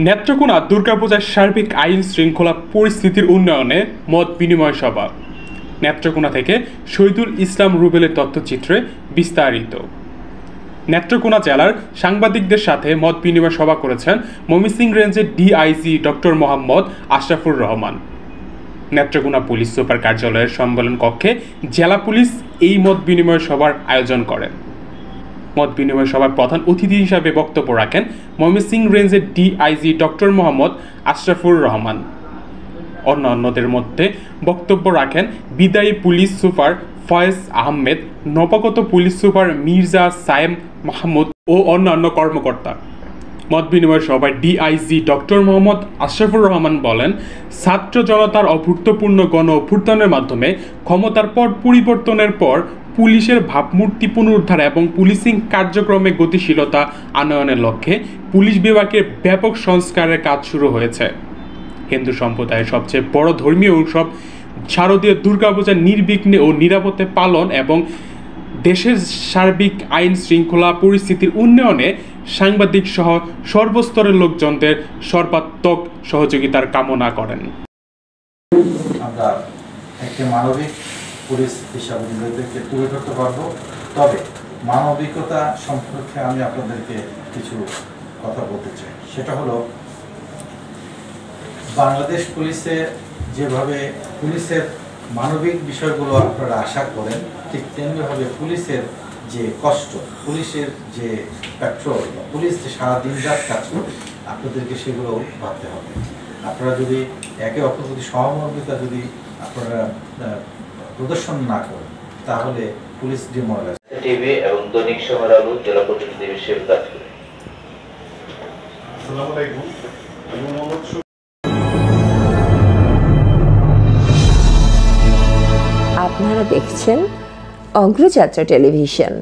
নেত্রকোনা দুর্গাপূজার সার্বিক আইন শৃঙ্খলা পরিস্থিতির উন্নয়নে মত বিনিময় সভা। নেত্রকোনা থেকে শহীদুল ইসলাম রুবেলের তথ্যচিত্রে বিস্তারিত। নেত্রকোনা জেলার সাংবাদিকদের সাথে মত বিনিময় সভা করেছেন ময়মনসিংহ রেঞ্জের DIG doctor Mohammad Ashrafur Rahman. Netrokona police super কার্যালয়ের সম্মেলন কক্ষে জেলা পুলিশ এই মত বিনিময় সভার আয়োজন করেন। মত বিনিময় সভার প্রধান অতিথি হিসাবে বক্তব্য রাখেন ময়মনসিংহ রেঞ্জের ডিআইজি ডক্টর মোহাম্মদ আশরাফুর রহমান। অন্যান্যদের মধ্যে বক্তব্য রাখেন বিদায়ী পুলিশ সুপার ফয়েজ আহমেদ, নবাগত পুলিশ সুপার মির্জা সায়েম মাহমুদ ও অন্যান্য কর্মকর্তা। মত বিনিময় সভায় ডিআইজি ডক্টর মোহাম্মদ আশরাফুর রহমান বলেন, ছাত্র জনতার অভূতপূর্ণ গণ অভ্যুত্থানের মাধ্যমে ক্ষমতার পট পরিবর্তনের পর পুলিশের ভাবমূর্তি পুনরুদ্ধার এবং পুলিশিং কার্যক্রমে গতিশীলতা আনয়নের লক্ষ্যে পুলিশ বিভাগের ব্যাপক সংস্কারের কাজ শুরু হয়েছে। হিন্দু সম্প্রদায়ের সবচেয়ে বড় ধর্মীয় উৎসব শারদীয় দুর্গাপূজা নির্বিঘ্নে ও নিরাপদে পালন এবং দেশের সার্বিক আইন শৃঙ্খলা পরিস্থিতির উন্নয়নে সাংবাদিক সহ সর্বস্তরের লোকজনদের সর্বাত্মক সহযোগিতার কামনা করেন। আমরা একটি মানবিক পুলিশ হিসাবে নিজেদেরকে তুলে ধরতে পারবো, তবে মানবিকতা সম্পর্কে আমি আপনাদেরকে কিছু কথা বলতে চাই। সেটা হলো, বাংলাদেশ পুলিশে যেভাবে পুলিশের মানবিক বিষয়গুলো আপনারা আশা করেন, ঠিক তেমনিভাবে পুলিশের যে কষ্ট, পুলিশের যে পেট্রোল, পুলিশ যে সারাদিন রাত কাজ করে, আপনাদেরকে সেগুলো ভাবতে হবে। আপনারা যদি একে অপরের প্রতি সহমর্মিতা যদি আপনারা প্রদর্শন না করেন, তাহলে পুলিশ ডিমোরালাইজ। টিভি এবং দৈনিক সময়ের আলো জেলা প্রতিনিধি হিসেবে কাজ করে। আসসালামু আলাইকুম। আপনারা দেখছেন অগ্রযাত্রা টেলিভিশন।